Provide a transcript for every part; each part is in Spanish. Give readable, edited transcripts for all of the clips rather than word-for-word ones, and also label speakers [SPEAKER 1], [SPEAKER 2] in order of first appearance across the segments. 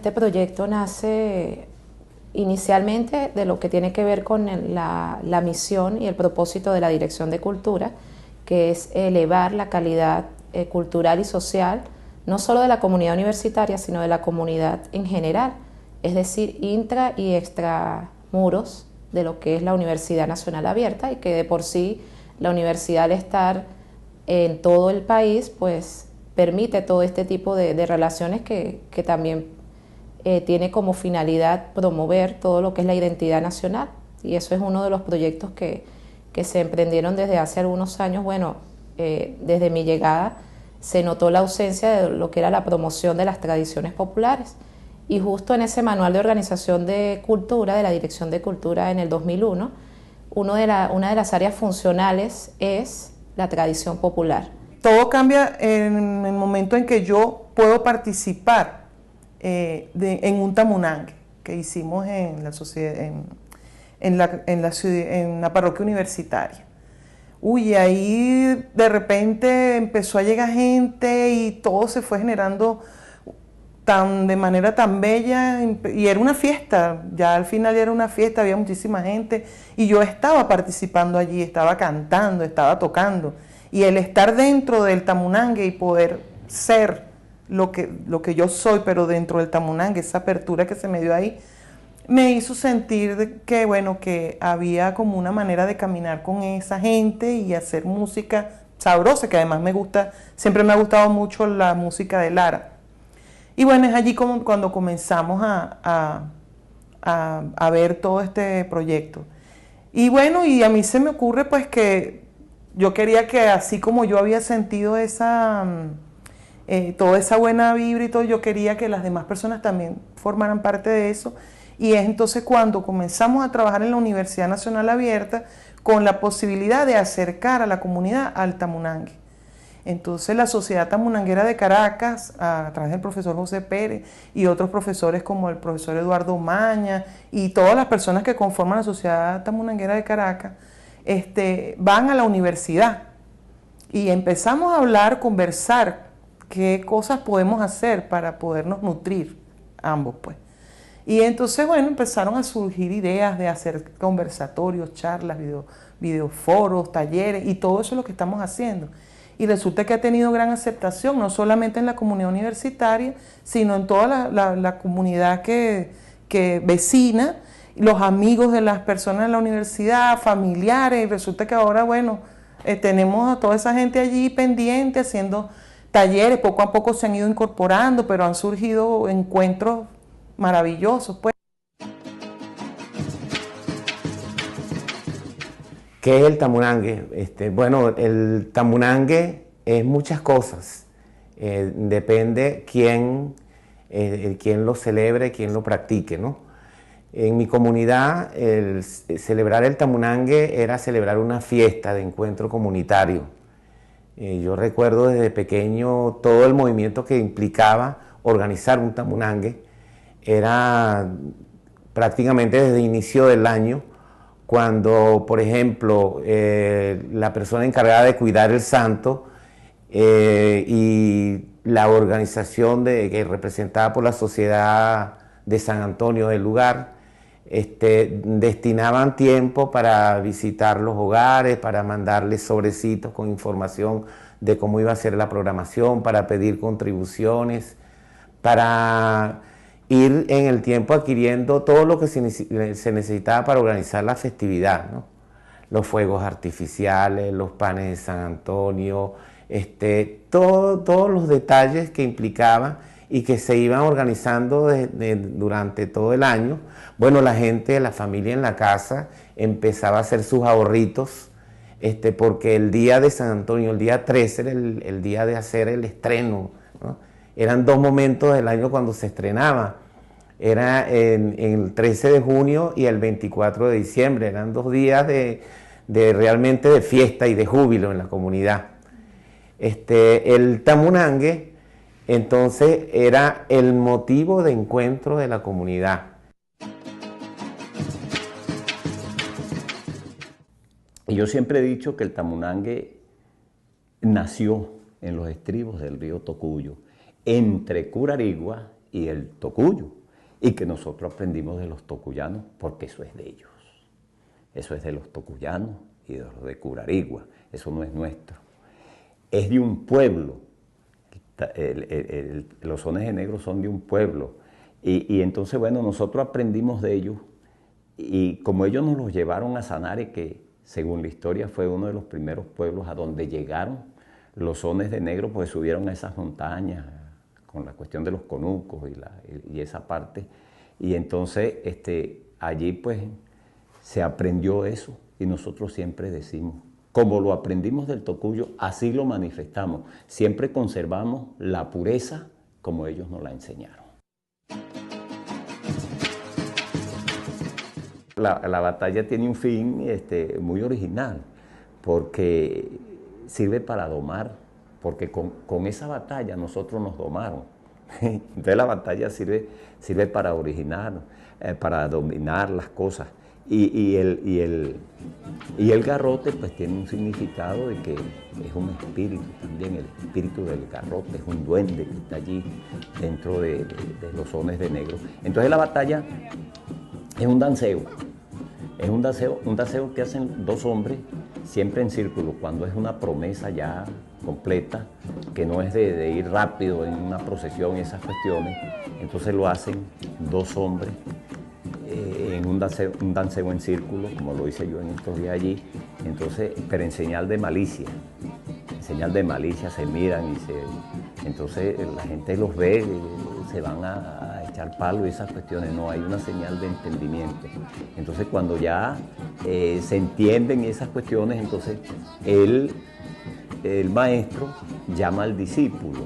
[SPEAKER 1] este proyecto nace inicialmente de lo que tiene que ver con la misión y el propósito de la Dirección de Cultura, que es elevar la calidad cultural y social, no solo de la comunidad universitaria, sino de la comunidad en general, es decir, intra y extramuros de lo que es la Universidad Nacional Abierta, y que de por sí la universidad, al estar en todo el país, pues permite todo este tipo de relaciones que también tiene como finalidad promover todo lo que es la identidad nacional, y eso es uno de los proyectos que se emprendieron desde hace algunos años. Bueno, desde mi llegada se notó la ausencia de lo que era la promoción de las tradiciones populares, y justo en ese manual de organización de cultura de la Dirección de Cultura en el 2001, una de las áreas funcionales es la tradición popular.
[SPEAKER 2] Todo cambia en el momento en que yo puedo participar en un tamunangue que hicimos en la sociedad, en la parroquia universitaria. Uy, ahí de repente empezó a llegar gente y todo se fue generando de manera tan bella, y era una fiesta, ya al final era una fiesta, había muchísima gente y yo estaba participando allí, estaba cantando, estaba tocando, y el estar dentro del tamunangue y poder ser lo que yo soy, pero dentro del tamunangue, esa apertura que se me dio ahí, me hizo sentir que, bueno, que había como una manera de caminar con esa gente y hacer música sabrosa, que además me gusta, siempre me ha gustado mucho la música de Lara. Y bueno, es allí como cuando comenzamos a ver todo este proyecto. Y bueno, y a mí se me ocurre pues que yo quería que, así como yo había sentido toda esa buena vibra y todo, yo quería que las demás personas también formaran parte de eso. Y es entonces cuando comenzamos a trabajar en la Universidad Nacional Abierta con la posibilidad de acercar a la comunidad al tamunangue. Entonces la Sociedad Tamunanguera de Caracas, a través del profesor José Pérez y otros profesores como el profesor Eduardo Maña y todas las personas que conforman la Sociedad Tamunanguera de Caracas, van a la universidad y empezamos a hablar, conversar qué cosas podemos hacer para podernos nutrir ambos, pues. Y entonces, bueno, empezaron a surgir ideas de hacer conversatorios, charlas, videoforos, talleres, y todo eso es lo que estamos haciendo. Y resulta que ha tenido gran aceptación, no solamente en la comunidad universitaria, sino en toda la comunidad que vecina, los amigos de las personas de la universidad, familiares, y resulta que ahora, bueno, tenemos a toda esa gente allí pendiente, haciendo talleres, poco a poco se han ido incorporando, pero han surgido encuentros maravillosos, pues.
[SPEAKER 3] ¿Qué es el tamunangue? Bueno, el tamunangue es muchas cosas. Depende quién lo celebre, quién lo practique, ¿no? En mi comunidad, celebrar el tamunangue era celebrar una fiesta de encuentro comunitario. Yo recuerdo desde pequeño todo el movimiento que implicaba organizar un tamunangue. Era prácticamente desde el inicio del año, cuando, por ejemplo, la persona encargada de cuidar el santo y la organización que representada por la Sociedad de San Antonio del lugar, destinaban tiempo para visitar los hogares, para mandarles sobrecitos con información de cómo iba a ser la programación, para pedir contribuciones, para ir en el tiempo adquiriendo todo lo que se necesitaba para organizar la festividad, ¿no? Los fuegos artificiales, los panes de San Antonio, todos los detalles que implicaban y que se iban organizando durante todo el año. Bueno, la gente, la familia en la casa empezaba a hacer sus ahorritos, porque el día de San Antonio, el día 13, era el día de hacer el estreno, ¿no? Eran dos momentos del año cuando se estrenaba. Era en el 13 de junio y el 24 de diciembre. Eran 2 días realmente de fiesta y de júbilo en la comunidad. El tamunangue, entonces, era el motivo de encuentro de la comunidad.
[SPEAKER 4] Y yo siempre he dicho que el tamunangue nació en los estribos del río Tocuyo, entre Curarigua y el Tocuyo. y que nosotros aprendimos de los tocuyanos, porque eso es de ellos. Eso es de los tocuyanos y de los de Curarigua, eso no es nuestro. Es de un pueblo, los sones de negro son de un pueblo, y entonces, bueno, nosotros aprendimos de ellos, y como ellos nos los llevaron a Sanare, que según la historia fue uno de los primeros pueblos a donde llegaron los sones de negro, pues subieron a esas montañas con la cuestión de los conucos y esa parte, y entonces allí pues se aprendió eso, y nosotros siempre decimos, como lo aprendimos del tocuyo, así lo manifestamos, siempre conservamos la pureza como ellos nos la enseñaron. La batalla tiene un fin muy original, porque sirve para domar, porque con esa batalla nosotros nos domaron. Entonces la batalla sirve para originar, para dominar las cosas. Y el garrote pues tiene un significado de que es un espíritu también, el espíritu del garrote, es un duende que está allí dentro de los sones de negro. Entonces la batalla es un danceo. Es un danceo que hacen dos hombres, siempre en círculo, cuando es una promesa ya completa, que no es de ir rápido en una procesión y esas cuestiones. Entonces lo hacen dos hombres en un danceo en círculo, como lo hice yo en estos días allí. Entonces, pero en señal de malicia. En señal de malicia se miran entonces la gente los ve, se van a echar palo y esas cuestiones. No, hay una señal de entendimiento. Entonces cuando ya se entienden esas cuestiones, entonces el maestro llama al discípulo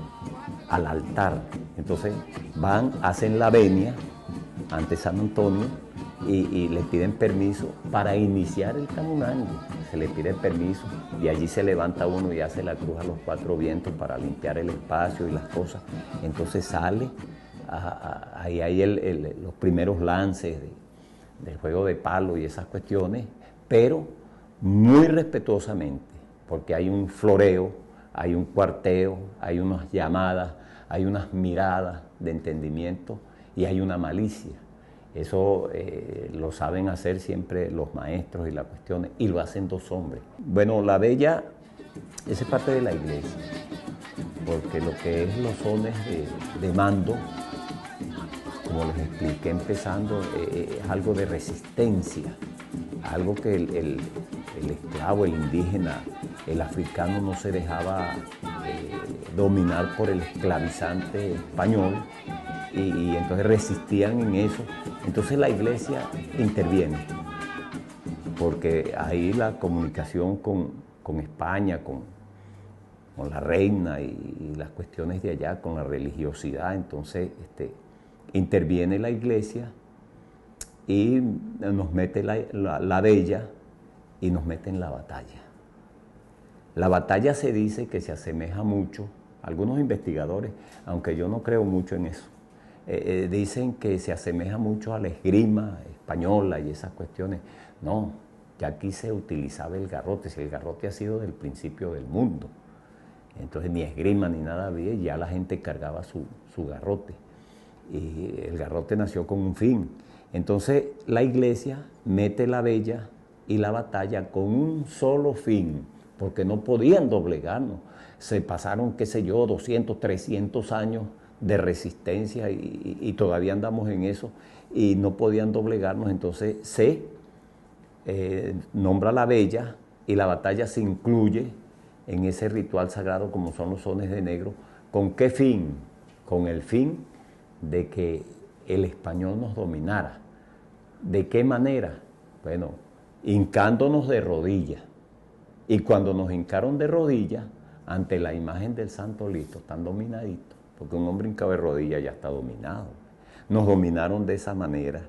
[SPEAKER 4] al altar. Entonces van, hacen la venia ante San Antonio y le piden permiso para iniciar el tamunangue. Se le pide permiso y allí se levanta uno y hace la cruz a los cuatro vientos para limpiar el espacio y las cosas. Entonces sale, ahí hay los primeros lances del juego de palo y esas cuestiones, pero muy respetuosamente, porque hay un floreo, hay un cuarteo, hay unas llamadas, hay unas miradas de entendimiento y hay una malicia. Eso lo saben hacer siempre los maestros y las cuestiones, y lo hacen dos hombres. Bueno, la bella, esa es parte de la iglesia, porque lo que es los sones de mando, como les expliqué empezando, es algo de resistencia, algo que el esclavo, el indígena, el africano no se dejaba dominar por el esclavizante español, y entonces resistían en eso. Entonces la iglesia interviene, porque ahí la comunicación con España, con la reina y las cuestiones de allá, con la religiosidad, entonces interviene la iglesia y nos mete la bella y nos mete en la batalla. La batalla se dice que se asemeja mucho, algunos investigadores, aunque yo no creo mucho en eso, dicen que se asemeja mucho a la esgrima española y esas cuestiones. No, ya aquí se utilizaba el garrote, si el garrote ha sido del principio del mundo. Entonces ni esgrima ni nada había, ya la gente cargaba su garrote. Y el garrote nació con un fin. Entonces la iglesia mete la bella y la batalla con un solo fin, porque no podían doblegarnos. Se pasaron, qué sé yo, 200, 300 años de resistencia y todavía andamos en eso y no podían doblegarnos. Entonces se nombra la bella y la batalla se incluye en ese ritual sagrado como son los sones de negro. ¿Con qué fin? Con el fin de que el español nos dominara. ¿De qué manera? Bueno, hincándonos de rodillas. Y cuando nos hincaron de rodillas ante la imagen del santo listo, están dominaditos, porque un hombre hincado de rodillas ya está dominado. Nos dominaron de esa manera,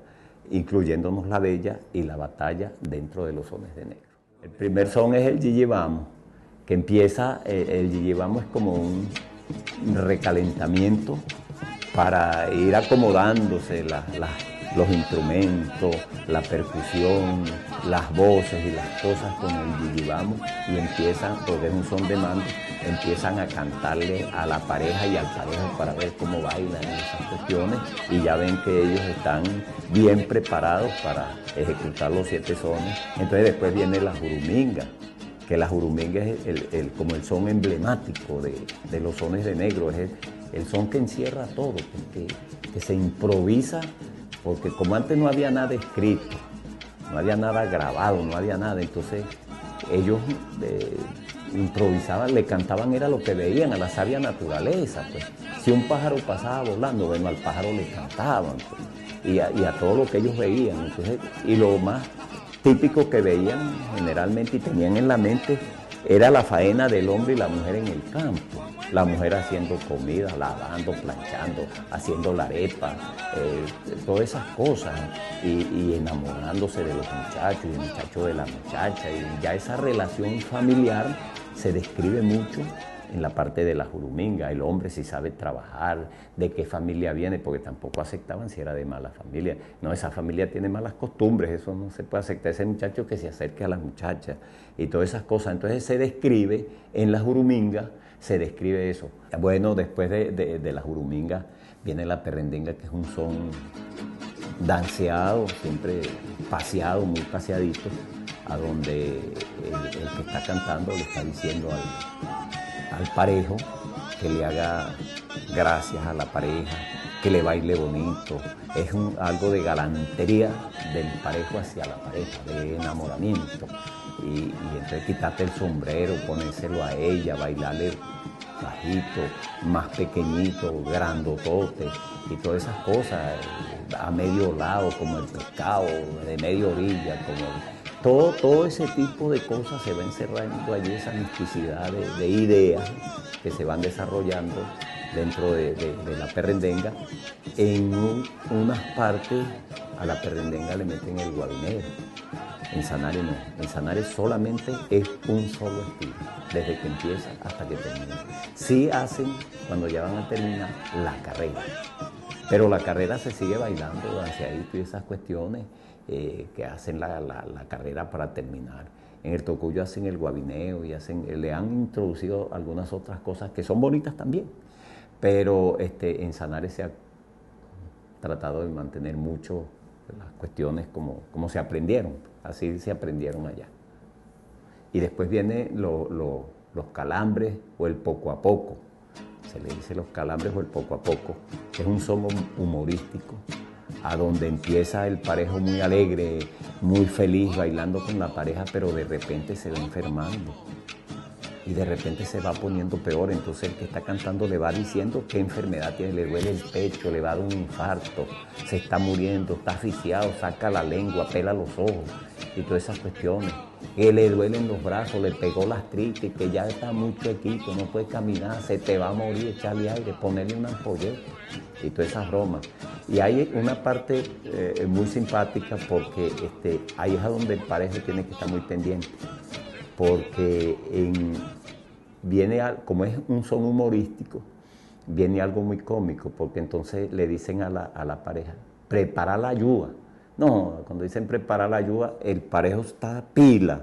[SPEAKER 4] incluyéndonos la bella y la batalla dentro de los sones de negro. El primer son es el Yiyibamo, que empieza, el Yiyibamo es como un recalentamiento para ir acomodándose los instrumentos, la percusión, las voces y las cosas con el yuyibamo y empiezan, porque es un son de mando, empiezan a cantarle a la pareja y al parejo para ver cómo bailan esas cuestiones y ya ven que ellos están bien preparados para ejecutar los 7 sones. Entonces después viene la juruminga, que la juruminga es como el son emblemático de los sones de negro, es el son que encierra todo, que se improvisa, porque como antes no había nada escrito, no había nada grabado, no había nada, entonces ellos improvisaban, le cantaban, era lo que veían, a la sabia naturaleza, pues. Si un pájaro pasaba volando, bueno, al pájaro le cantaban, pues, y a todo lo que ellos veían, entonces, y lo más típico que veían generalmente y tenían en la mente era la faena del hombre y la mujer en el campo. La mujer haciendo comida, lavando, planchando, haciendo la arepa, todas esas cosas, y enamorándose de los muchachos y el muchacho de la muchacha. Y ya esa relación familiar se describe mucho en la parte de la juruminga. El hombre si sabe trabajar, de qué familia viene, porque tampoco aceptaban si era de mala familia. No, esa familia tiene malas costumbres, eso no se puede aceptar. Ese muchacho que se acerque a las muchachas y todas esas cosas. Entonces se describe en la juruminga, se describe eso. Bueno, después de la juruminga viene la perrendenga, que es un son danceado, siempre paseado, muy paseadito, a donde el que está cantando le está diciendo al parejo que le haga gracias a la pareja, que le baile bonito. Es algo de galantería del parejo hacia la pareja, de enamoramiento. Y entonces quitarte el sombrero, ponérselo a ella, bailarle bajito, más pequeñito, grandotote y todas esas cosas, a medio lado, como el pescado, de media orilla, como todo ese tipo de cosas se va encerrando allí, esa misticidad de ideas que se van desarrollando dentro de la perrendenga. En unas partes a la perrendenga le meten el guabinero. En Sanare no, en Sanare solamente es un solo estilo, desde que empieza hasta que termina. Sí hacen, cuando ya van a terminar, la carrera, pero la carrera se sigue bailando, danceadito y esas cuestiones que hacen la carrera para terminar. En el Tocuyo hacen el guabineo y le han introducido algunas otras cosas que son bonitas también, pero en Sanare se ha tratado de mantener mucho las cuestiones como se aprendieron. Así se aprendieron allá. Y después vienen los calambres o el poco a poco. Se le dice los calambres o el poco a poco, que es un son humorístico, a donde empieza el parejo muy alegre, muy feliz, bailando con la pareja, pero de repente se va enfermando. Y de repente se va poniendo peor, entonces el que está cantando le va diciendo qué enfermedad tiene, le duele el pecho, le va a dar un infarto, se está muriendo, está asfixiado, saca la lengua, pela los ojos y todas esas cuestiones. Que le duelen los brazos, le pegó la artritis, que ya está muy chuequito, no puede caminar, se te va a morir, echarle aire, ponerle una ampolleta y todas esas bromas. Y hay una parte muy simpática porque ahí es a donde el parejo tiene que estar muy pendiente. Porque como es un son humorístico, viene algo muy cómico, porque entonces le dicen a la pareja, prepara la ayuda. No, cuando dicen prepara la ayuda, el parejo está pila,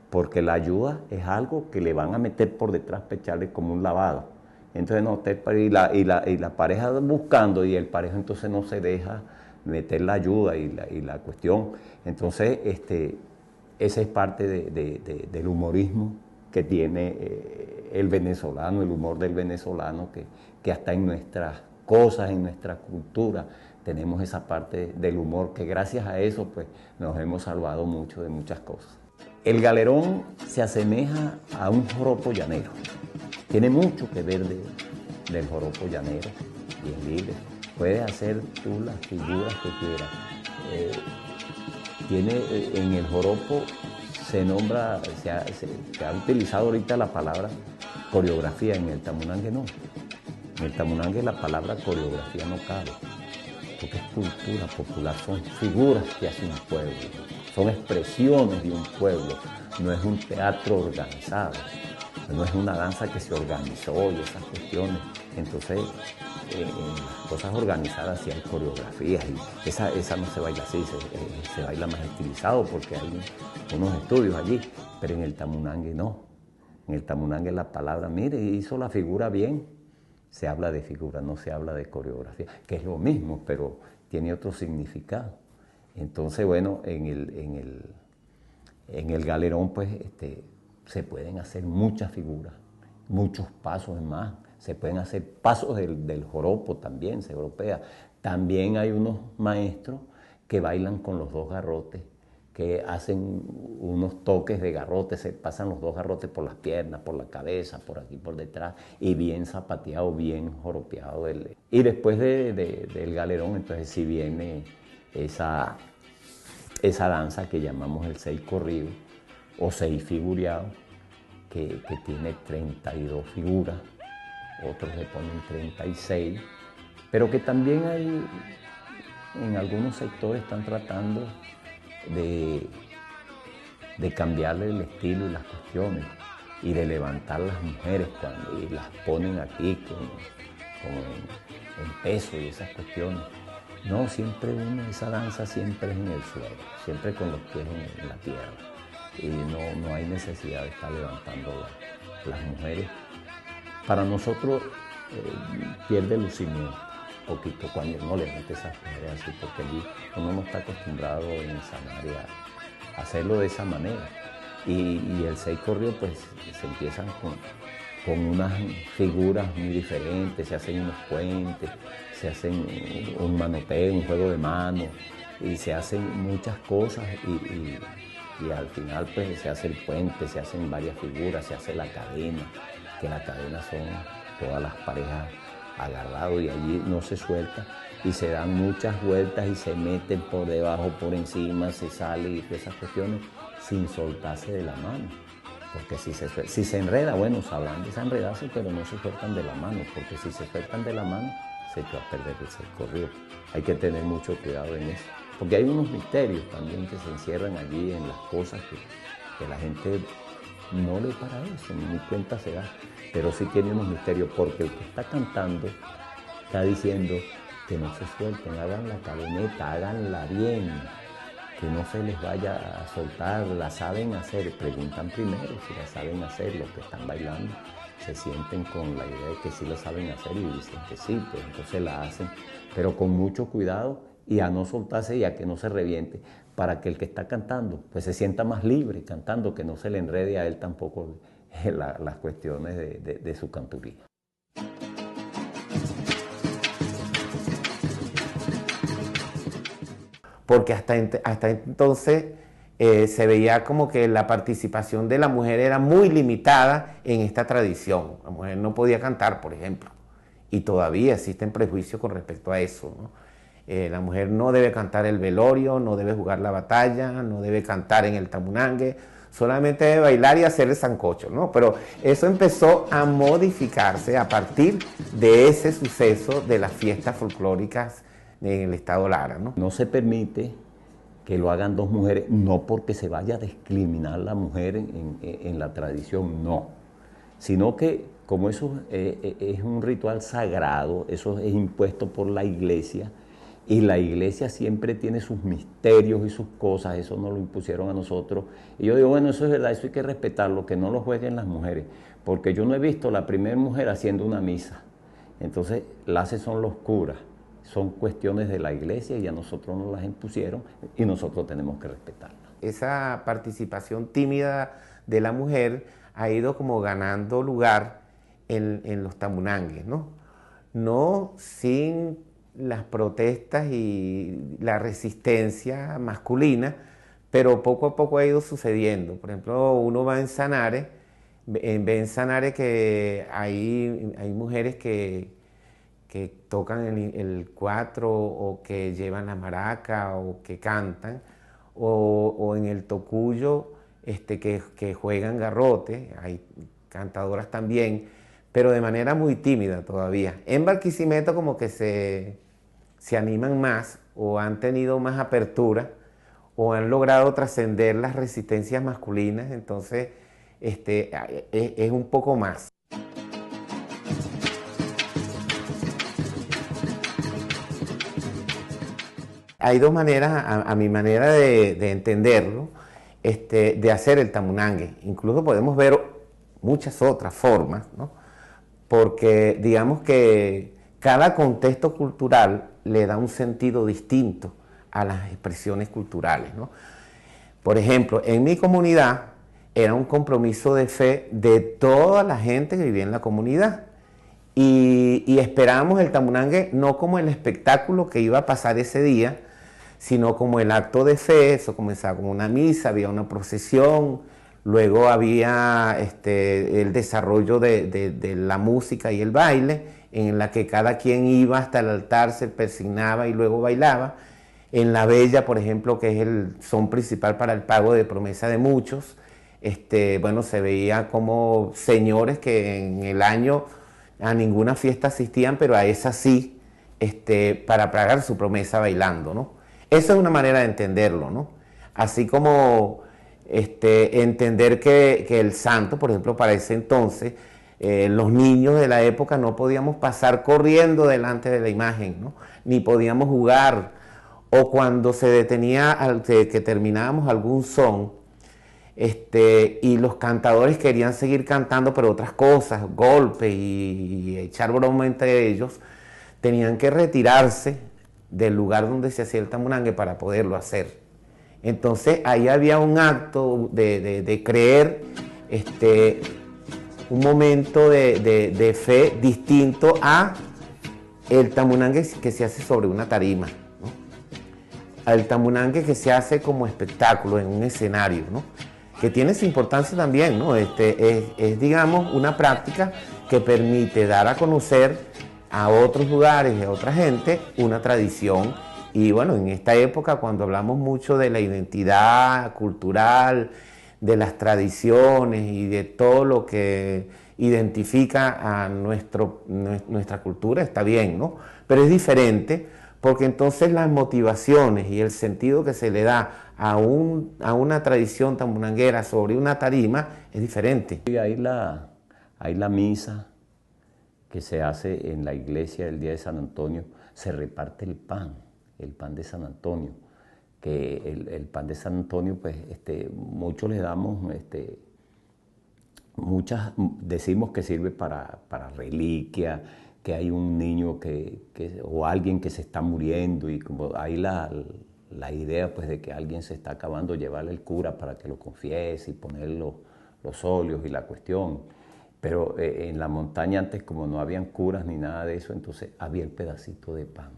[SPEAKER 4] porque la ayuda es algo que le van a meter por detrás para echarle como un lavado. Entonces no, y la pareja buscando, y el parejo entonces no se deja meter la ayuda y la cuestión. Entonces, esa es parte del humorismo que tiene el venezolano, el humor del venezolano, que hasta en nuestras cosas, en nuestra cultura, tenemos esa parte del humor, que gracias a eso pues, nos hemos salvado mucho de muchas cosas. El galerón se asemeja a un joropo llanero. Tiene mucho que ver del joropo llanero, bien libre. Puedes hacer tú las figuras que quieras. En el joropo se nombra, se ha utilizado ahorita la palabra coreografía, en el tamunangue no. En el tamunangue la palabra coreografía no cabe, porque es cultura popular, son figuras que hace un pueblo, son expresiones de un pueblo, no es un teatro organizado, no es una danza que se organizó y esas cuestiones. Entonces, en cosas organizadas sí hay coreografías y esa no se baila así, se baila más estilizado porque hay unos estudios allí, pero en el tamunangue no. En el tamunangue la palabra, mire, hizo la figura bien, se habla de figura, no se habla de coreografía, que es lo mismo, pero tiene otro significado. Entonces, bueno, en el galerón pues se pueden hacer muchas figuras, muchos pasos más. Se pueden hacer pasos del joropo también, se europea. También hay unos maestros que bailan con los dos garrotes, que hacen unos toques de garrote, se pasan los dos garrotes por las piernas, por la cabeza, por aquí, por detrás, y bien zapateado, bien joropeado. Y después del galerón, entonces sí viene esa danza que llamamos el seis corrido o seis figureado, que tiene 32 figuras. Otros le ponen 36, pero que también hay, en algunos sectores están tratando de cambiarle el estilo y las cuestiones y de levantar las mujeres y las ponen aquí como en peso y esas cuestiones. No, siempre esa danza siempre es en el suelo, siempre con los pies en la tierra y no hay necesidad de estar levantando las mujeres. Para nosotros pierde lucimiento un poquito cuando uno levanta esas mujeres así, porque allí uno no está acostumbrado en Sanare a hacerlo de esa manera. Y el seis corrido pues se empiezan con unas figuras muy diferentes, se hacen unos puentes, se hacen un manoteo, un juego de manos, y se hacen muchas cosas y al final pues se hace el puente, se hacen varias figuras, se hace la cadena, que la cadena son todas las parejas agarrados y allí no se suelta y se dan muchas vueltas y se meten por debajo, por encima, se sale y todas esas cuestiones sin soltarse de la mano. Porque si se enreda, bueno, sabrán desenredarse, pero no se sueltan de la mano, porque si se sueltan de la mano, se echa a perder el seis corrido. Hay que tener mucho cuidado en eso, porque hay unos misterios también que se encierran allí en las cosas que la gente no le para eso, ni cuenta se da, pero sí tiene unos misterios, porque el que está cantando está diciendo que no se suelten, hagan la caderneta, háganla bien, que no se les vaya a soltar, la saben hacer, preguntan primero si la saben hacer, los que están bailando se sienten con la idea de que sí la saben hacer y dicen que sí, pues entonces la hacen, pero con mucho cuidado y a no soltarse y a que no se reviente, para que el que está cantando pues se sienta más libre cantando, que no se le enrede a él tampoco las cuestiones de su canturía.
[SPEAKER 3] Porque hasta entonces se veía como que la participación de la mujer era muy limitada en esta tradición. La mujer no podía cantar, por ejemplo, y todavía existen prejuicios con respecto a eso, ¿no? La mujer no debe cantar el velorio, no debe jugar la batalla, no debe cantar en el tamunangue, solamente debe bailar y hacer el sancocho, ¿no? Pero eso empezó a modificarse a partir de ese suceso de las fiestas folclóricas en el estado Lara, ¿no?
[SPEAKER 4] No se permite que lo hagan dos mujeres, no porque se vaya a discriminar la mujer en la tradición, no, sino que como eso es un ritual sagrado, eso es impuesto por la iglesia, y la iglesia siempre tiene sus misterios y sus cosas, eso no lo impusieron a nosotros. Y yo digo, bueno, eso es verdad, eso hay que respetarlo, que no lo jueguen las mujeres, porque yo no he visto la primera mujer haciendo una misa. Entonces, las son los curas, son cuestiones de la iglesia y a nosotros nos las impusieron y nosotros tenemos que respetarlas.
[SPEAKER 3] Esa participación tímida de la mujer ha ido como ganando lugar en los tamunangues, ¿no? No sin las protestas y la resistencia masculina, pero poco a poco ha ido sucediendo. Por ejemplo, uno va en Sanare, ve en Sanare que hay mujeres que tocan el cuatro o que llevan la maraca o que cantan, o en el Tocuyo que juegan garrote, hay cantadoras también, pero de manera muy tímida todavía. En Barquisimeto como que se animan más o han tenido más apertura o han logrado trascender las resistencias masculinas, entonces es un poco más. hay dos maneras, a mi manera de entenderlo, de hacer el tamunangue. Incluso podemos ver muchas otras formas, ¿no? Porque digamos que cada contexto cultural le da un sentido distinto a las expresiones culturales, ¿no? Por ejemplo, en mi comunidad era un compromiso de fe de toda la gente que vivía en la comunidad. Y esperábamos el tamunangue no como el espectáculo que iba a pasar ese día, sino como el acto de fe. Eso comenzaba como una misa, había una procesión, luego había el desarrollo de la música y el baile, en la que cada quien iba hasta el altar, se persignaba y luego bailaba. En la vella, por ejemplo, que es el son principal para el pago de promesa de muchos, bueno, se veía como señores que en el año a ninguna fiesta asistían, pero a esa sí, para pagar su promesa bailando, ¿no? Esa es una manera de entenderlo, ¿no? Así como entender que el santo, por ejemplo, para ese entonces, los niños de la época no podíamos pasar corriendo delante de la imagen, ¿no? Ni podíamos jugar, o cuando se detenía, que terminábamos algún son, y los cantadores querían seguir cantando, pero otras cosas, golpes y echar broma entre ellos, tenían que retirarse del lugar donde se hacía el tamunangue para poderlo hacer. Entonces ahí había un acto de creer, un momento de fe distinto a el tamunangue que se hace sobre una tarima, ¿no? Al tamunangue que se hace como espectáculo en un escenario, ¿no? Que tiene su importancia también, ¿no? Es, digamos, una práctica que permite dar a conocer a otros lugares y a otra gente una tradición. Y bueno, en esta época, cuando hablamos mucho de la identidad cultural, de las tradiciones y de todo lo que identifica a nuestra cultura, está bien, ¿no? Pero es diferente, porque entonces las motivaciones y el sentido que se le da a una tradición tamunanguera sobre una tarima es diferente.
[SPEAKER 4] Y hay la misa que se hace en la iglesia el día de San Antonio, se reparte el pan de San Antonio, que el pan de San Antonio, pues muchos le damos, decimos que sirve para reliquia, que hay un niño o alguien que se está muriendo, y como hay la idea pues de que alguien se está acabando, llevarle el cura para que lo confiese y poner los óleos y la cuestión. Pero en la montaña antes, como no habían curas ni nada de eso, entonces había el pedacito de pan.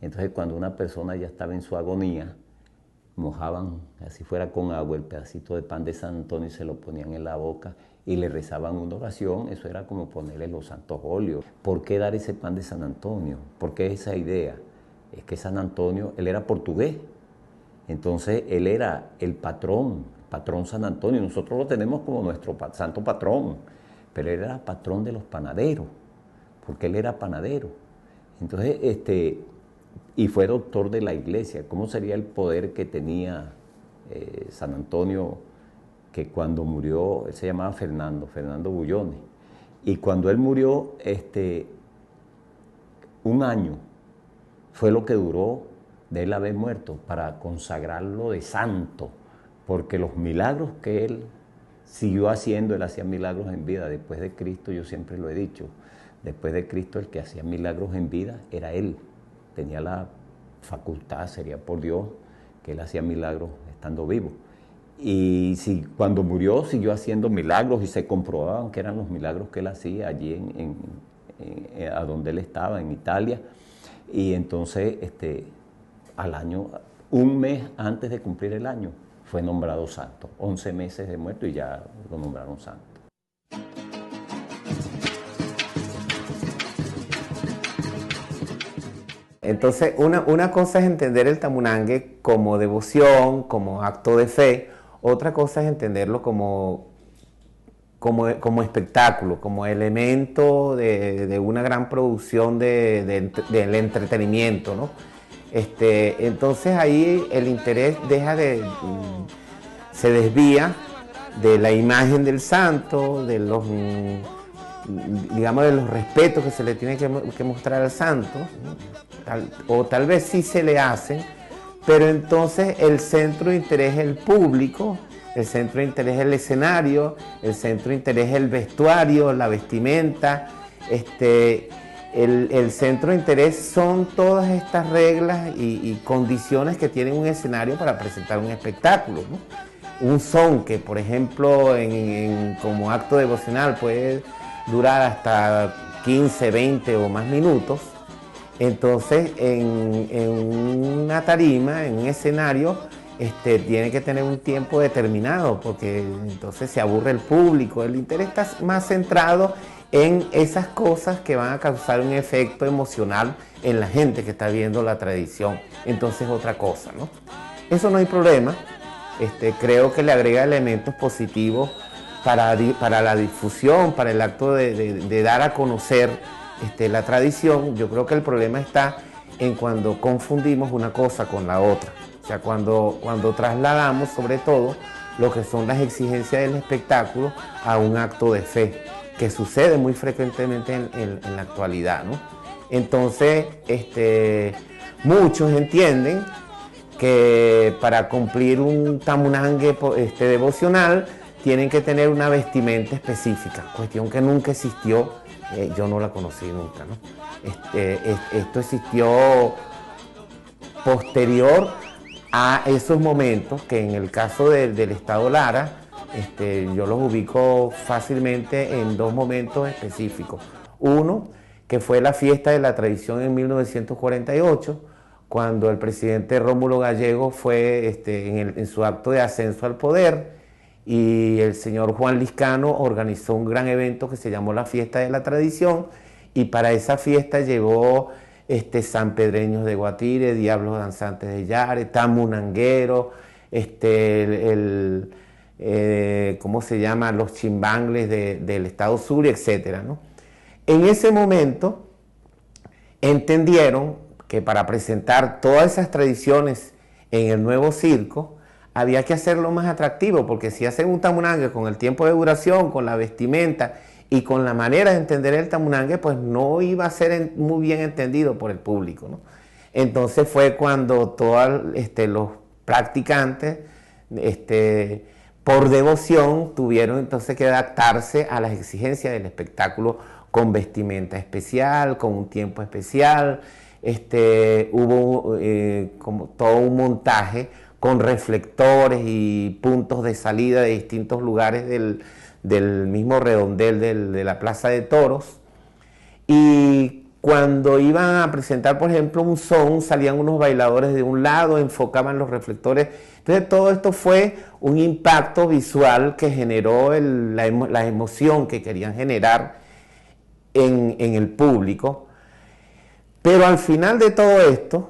[SPEAKER 4] Entonces cuando una persona ya estaba en su agonía, mojaban, así fuera con agua, el pedacito de pan de San Antonio y se lo ponían en la boca y le rezaban una oración. Eso era como ponerle los santos óleos. ¿Por qué dar ese pan de San Antonio? ¿Por qué esa idea? Es que San Antonio, él era portugués, entonces él era el patrón San Antonio. Nosotros lo tenemos como nuestro santo patrón, pero él era patrón de los panaderos, porque él era panadero. Entonces, y fue doctor de la iglesia. ¿Cómo sería el poder que tenía San Antonio, que cuando murió, él se llamaba Fernando Bullones, y cuando él murió, un año fue lo que duró de él haber muerto para consagrarlo de santo, porque los milagros que él siguió haciendo, él hacía milagros en vida. Después de Cristo, yo siempre lo he dicho, después de Cristo el que hacía milagros en vida era él. Tenía la facultad, sería por Dios, que él hacía milagros estando vivo. Y cuando murió siguió haciendo milagros y se comprobaban que eran los milagros que él hacía allí a donde él estaba, en Italia. Y entonces al año, un mes antes de cumplir el año, fue nombrado santo. 11 meses de muerto y ya lo nombraron santo.
[SPEAKER 3] Entonces, una cosa es entender el tamunangue como devoción, como acto de fe. Otra cosa es entenderlo como espectáculo, como elemento de una gran producción del entretenimiento, ¿no? Entonces ahí el interés se desvía de la imagen del santo, de los respetos que se le tiene que mostrar al santo, ¿no? O tal vez sí se le hacen, pero entonces el centro de interés es el público, el centro de interés es el escenario, el centro de interés es el vestuario, la vestimenta, el centro de interés son todas estas reglas y condiciones que tiene un escenario para presentar un espectáculo, ¿no? Un son que, por ejemplo, como acto devocional puede durar hasta 15, 20 o más minutos. Entonces, en una tarima, en un escenario, tiene que tener un tiempo determinado, porque entonces se aburre el público. El interés está más centrado en esas cosas que van a causar un efecto emocional en la gente que está viendo la tradición. Entonces, otra cosa, ¿no? Eso no hay problema. Creo que le agrega elementos positivos para la difusión, para el acto de dar a conocer la tradición. Yo creo que el problema está en cuando confundimos una cosa con la otra. O sea, cuando trasladamos sobre todo lo que son las exigencias del espectáculo a un acto de fe, que sucede muy frecuentemente en la actualidad, ¿no? Entonces, muchos entienden que para cumplir un tamunangue devocional tienen que tener una vestimenta específica, cuestión que nunca existió, yo no la conocí nunca, ¿no? Esto existió posterior a esos momentos que en el caso del Estado Lara, yo los ubico fácilmente en dos momentos específicos. Uno, que fue la fiesta de la tradición en 1948, cuando el presidente Rómulo Gallego fue en su acto de ascenso al poder, y el señor Juan Liscano organizó un gran evento que se llamó la Fiesta de la Tradición, y para esa fiesta llevó sanpedreños de Guatire, diablos danzantes de Yare, tamunangueros, ¿cómo se llama? Los chimbangles del estado Zulia, etcétera, ¿no? En ese momento entendieron que para presentar todas esas tradiciones en el nuevo circo había que hacerlo más atractivo, porque si hacen un tamunangue con el tiempo de duración, con la vestimenta y con la manera de entender el tamunangue, pues no iba a ser muy bien entendido por el público, ¿no? Entonces fue cuando todos los practicantes, por devoción, tuvieron entonces que adaptarse a las exigencias del espectáculo con vestimenta especial, con un tiempo especial. Hubo como todo un montaje con reflectores y puntos de salida de distintos lugares del mismo redondel de la Plaza de Toros. Y cuando iban a presentar, por ejemplo, un son, salían unos bailadores de un lado, enfocaban los reflectores. Entonces todo esto fue un impacto visual que generó la emoción que querían generar en el público. Pero al final de todo esto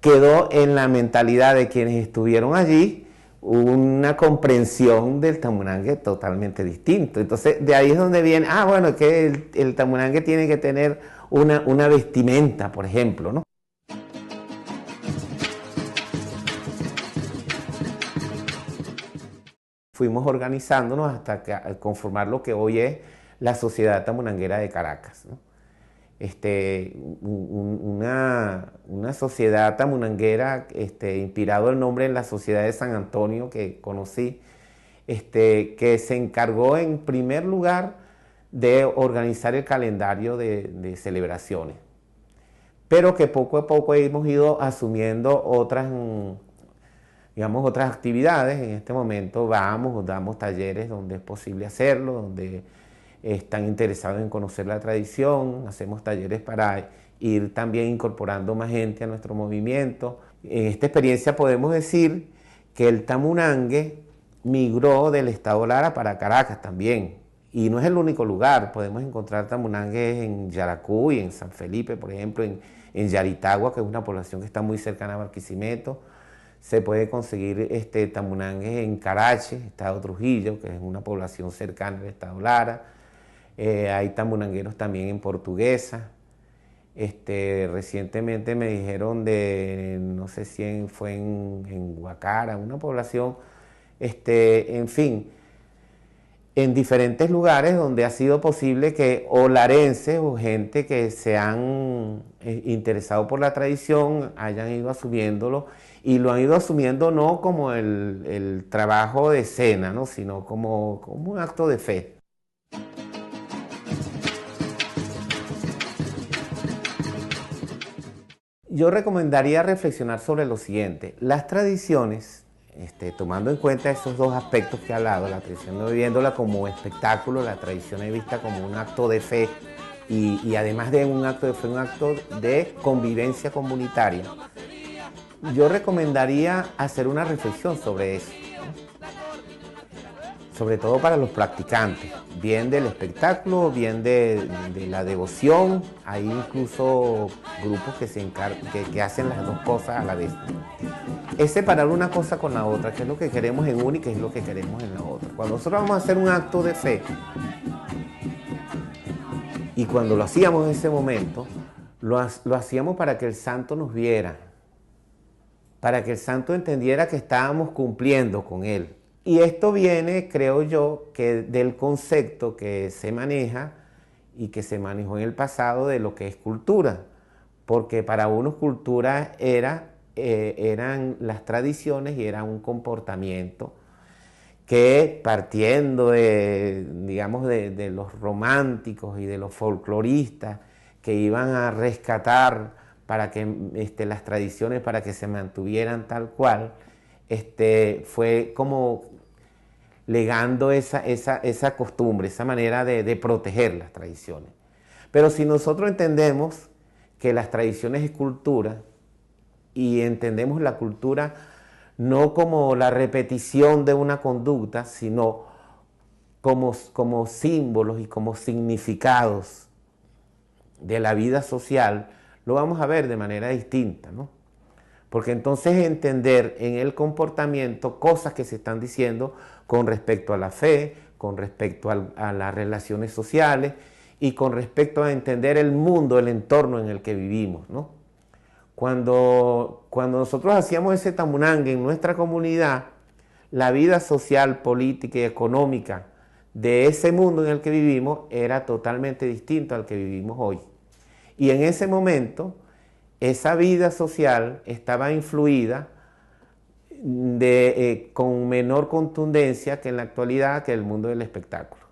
[SPEAKER 3] quedó en la mentalidad de quienes estuvieron allí una comprensión del tamunangue totalmente distinto. Entonces de ahí es donde viene, bueno, que el tamunangue tiene que tener una vestimenta, por ejemplo, ¿no? Fuimos organizándonos hasta conformar lo que hoy es la Sociedad Tamunanguera de Caracas, ¿no? Una sociedad tamunanguera, inspirado el nombre en la Sociedad de San Antonio que conocí, que se encargó en primer lugar de organizar el calendario de celebraciones, pero que poco a poco hemos ido asumiendo otras actividades. En este momento damos talleres donde es posible hacerlo, donde están interesados en conocer la tradición, hacemos talleres para ir también incorporando más gente a nuestro movimiento. En esta experiencia podemos decir que el tamunangue migró del estado Lara para Caracas también, y no es el único lugar. Podemos encontrar tamunangues en Yaracuy, en San Felipe, por ejemplo, en Yaritagua, que es una población que está muy cercana a Barquisimeto. Se puede conseguir tamunangues en Carache, estado Trujillo, que es una población cercana al estado Lara. Hay tamunangueros también en Portuguesa. Recientemente me dijeron no sé si fue en Guacara, una población, en fin, en diferentes lugares donde ha sido posible que o larenses o gente que se han interesado por la tradición hayan ido asumiéndolo, y lo han ido asumiendo no como el trabajo de escena, ¿no? Sino como un acto de fe. Yo recomendaría reflexionar sobre lo siguiente. Las tradiciones, tomando en cuenta esos dos aspectos que he hablado, la tradición no viviéndola como espectáculo, la tradición es vista como un acto de fe y además de un acto de fe, un acto de convivencia comunitaria. Yo recomendaría hacer una reflexión sobre eso, ¿no? Sobre todo para los practicantes, bien del espectáculo, bien de la devoción. Hay incluso grupos que hacen las dos cosas a la vez. Es separar una cosa con la otra, qué es lo que queremos en una y qué es lo que queremos en la otra. Cuando nosotros vamos a hacer un acto de fe, y cuando lo hacíamos en ese momento, lo hacíamos para que el santo nos viera, para que el santo entendiera que estábamos cumpliendo con él. Y esto viene, creo yo, que del concepto que se maneja y que se manejó en el pasado de lo que es cultura. Porque para unos cultura eran las tradiciones y era un comportamiento que partiendo de, digamos, de los románticos y de los folcloristas que iban a rescatar para que las tradiciones para que se mantuvieran tal cual, fue como legando esa costumbre, esa manera de proteger las tradiciones. Pero si nosotros entendemos que las tradiciones es cultura y entendemos la cultura no como la repetición de una conducta, sino como símbolos y como significados de la vida social, lo vamos a ver de manera distinta, ¿no? Porque entonces entender en el comportamiento cosas que se están diciendo con respecto a la fe, con respecto a las relaciones sociales y con respecto a entender el mundo, el entorno en el que vivimos, ¿no? Cuando nosotros hacíamos ese tamunangue en nuestra comunidad, la vida social, política y económica de ese mundo en el que vivimos era totalmente distinto al que vivimos hoy. Y en ese momento, esa vida social estaba influida con menor contundencia que en la actualidad, que el mundo del espectáculo.